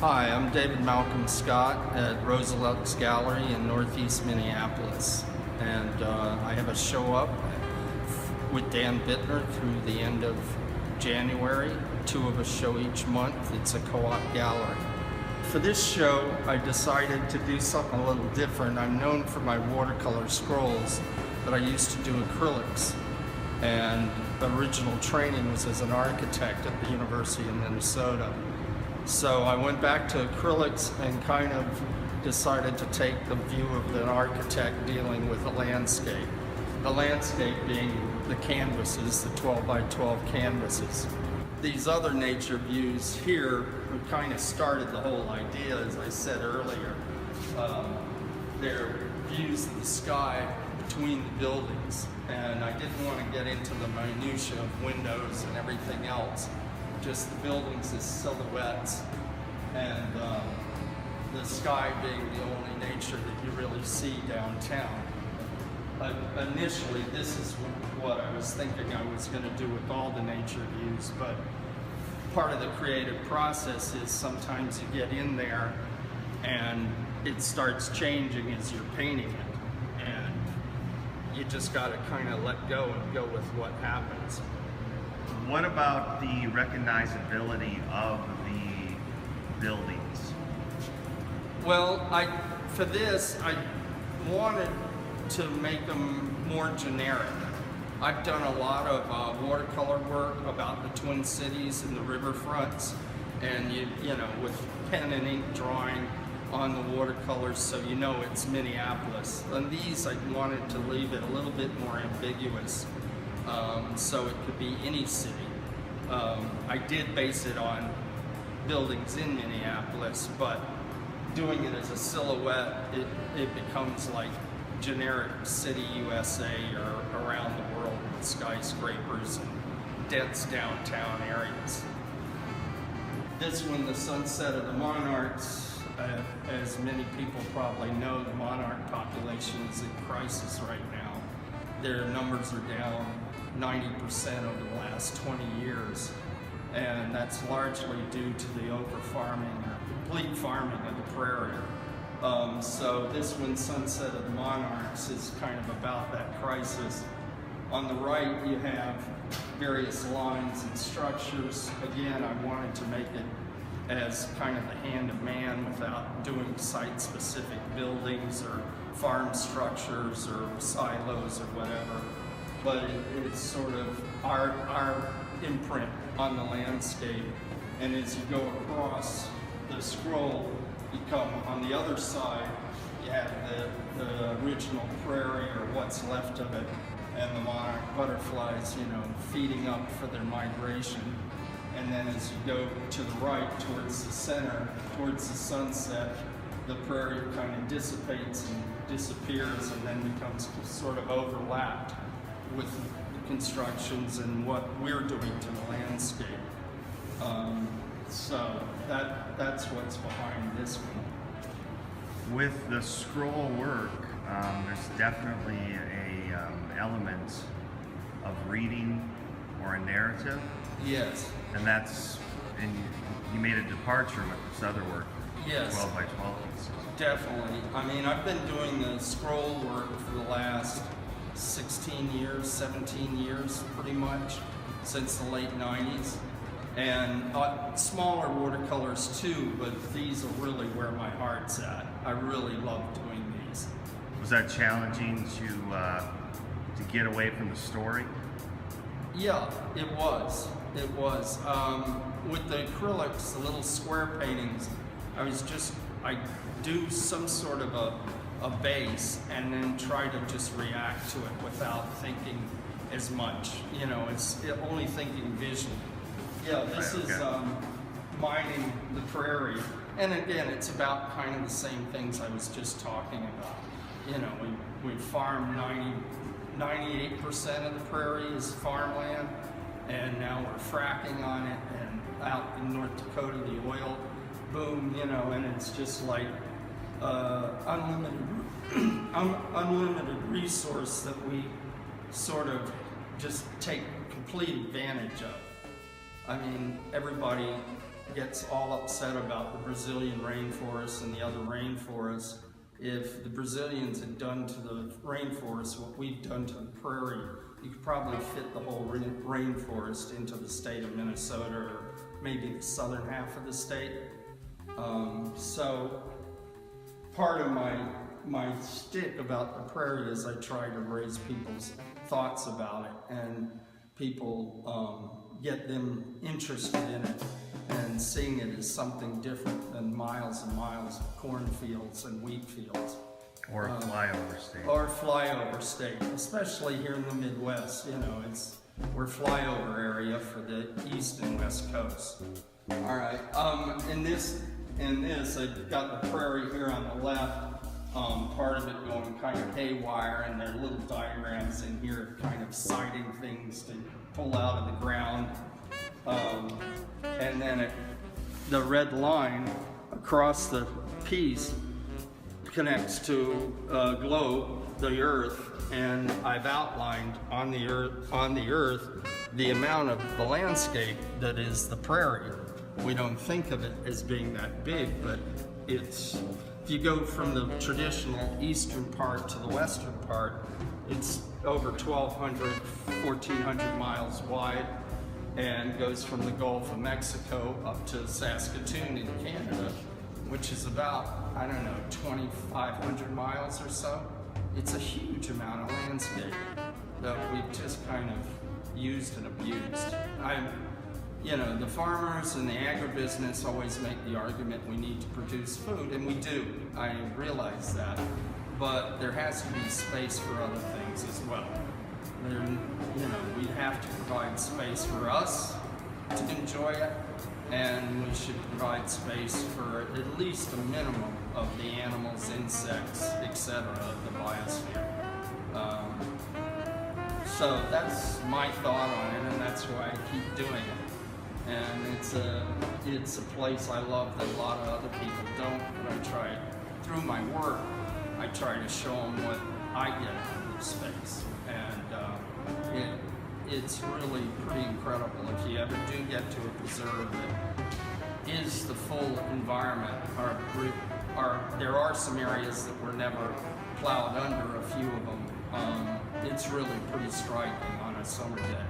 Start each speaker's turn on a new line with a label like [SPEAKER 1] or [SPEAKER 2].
[SPEAKER 1] Hi, I'm David Malcolm Scott at Rosalux Gallery in Northeast Minneapolis, and I have a show up with Dan Bittner through the end of January. Two of us show each month. It's a co-op gallery. For this show, I decided to do something a little different. I'm known for my watercolor scrolls, but I used to do acrylics, and original training was as an architect at the University of Minnesota. So I went back to acrylics and kind of decided to take the view of an architect dealing with a landscape. The landscape being the canvases, the 12 by 12 canvases. These other nature views here kind of started the whole idea, as I said earlier. They're views of the sky between the buildings, and I didn't want to get into the minutiae of windows and everything else. Just the buildings as silhouettes, and the sky being the only nature that you really see downtown. Initially, this is what I was thinking I was going to do with all the nature views, but part of the creative process is sometimes you get in there and it starts changing as you're painting it, and you just got to kind of let go and go with what happens.
[SPEAKER 2] What about the recognizability of the buildings?
[SPEAKER 1] Well, for this, I wanted to make them more generic. I've done a lot of watercolor work about the Twin Cities and the riverfronts, and you know, with pen and ink drawing on the watercolors, so you know it's Minneapolis. And these, I wanted to leave it a little bit more ambiguous. So it could be any city. I did base it on buildings in Minneapolis, but doing it as a silhouette, it becomes like generic city USA or around the world with skyscrapers and dense downtown areas. This one, the sunset of the monarchs, as many people probably know, the monarch population is in crisis right now. Their numbers are down 90% over the last 20 years, and that's largely due to the over-farming or complete farming of the prairie. So this one, Sunset of the Monarchs, is kind of about that crisis. On the right, you have various lines and structures. Again, I wanted to make it as kind of the hand of man without doing site-specific buildings or farm structures or silos or whatever. But it's sort of our imprint on the landscape. And as you go across the scroll, you come on the other side, you have the original prairie or what's left of it, and the monarch butterflies, you know, feeding up for their migration. And then as you go to the right, towards the center, towards the sunset, the prairie kind of dissipates and disappears and then becomes sort of overlapped with the constructions and what we're doing to the landscape. So that's what's behind this one.
[SPEAKER 2] With the scroll work, there's definitely a element of reading or a narrative.
[SPEAKER 1] Yes.
[SPEAKER 2] And you made a departure with this other work.
[SPEAKER 1] Yes.
[SPEAKER 2] 12 by 12.
[SPEAKER 1] Definitely. I mean, I've been doing the scroll work for the last 16 years, 17 years, pretty much, since the late 90s. And smaller watercolors too, but these are really where my heart's at. I really love doing these.
[SPEAKER 2] Was that challenging to get away from the story?
[SPEAKER 1] Yeah, it was. It was. With the acrylics, the little square paintings, I do some sort of a base and then try to just react to it without thinking as much. You know, it's only thinking visually. Yeah, this is mining the prairie. And again, it's about kind of the same things I was just talking about. You know, we farm 98% of the prairie is farmland, and now we're fracking on it, and out in North Dakota, the oil boom, you know, and it's just like unlimited resource that we sort of just take complete advantage of. I mean, everybody gets all upset about the Brazilian rainforest and the other rainforests. If the Brazilians had done to the rainforest what we've done to the prairie, you could probably fit the whole rainforest into the state of Minnesota, or maybe the southern half of the state. So part of my shtick about the prairie is I try to raise people's thoughts about it, and people get them interested in it and seeing it as something different than miles and miles of cornfields and wheat fields.
[SPEAKER 2] Or a flyover state.
[SPEAKER 1] Or flyover state, especially here in the Midwest. You know, we're flyover area for the East and West Coast. All right, in this, I've got the prairie here on the left, part of it going kind of haywire, and there are little diagrams in here kind of citing things to pull out of the ground. And then the red line across the piece connects to a globe, the Earth, and I've outlined on the Earth the amount of the landscape that is the prairie. We don't think of it as being that big, but if you go from the traditional eastern part to the western part, it's over 1,200, 1,400 miles wide, and goes from the Gulf of Mexico up to Saskatoon in Canada, which is about, I don't know, 2,500 miles or so. It's a huge amount of landscape that we've just kind of used and abused. You know, the farmers and the agribusiness always make the argument we need to produce food, and we do. I realize that. But there has to be space for other things as well. We have to provide space for us to enjoy it, and we should provide space for at least a minimum of the animals, insects, etc. of the biosphere. So that's my thought on it, and that's why I keep doing it. And it's a place I love that a lot of other people don't, but I try, through my work, I try to show them what I get out of the space. And it's really pretty incredible. If you ever do get to a preserve that is the full environment, there are some areas that were never plowed under, a few of them. It's really pretty striking on a summer day.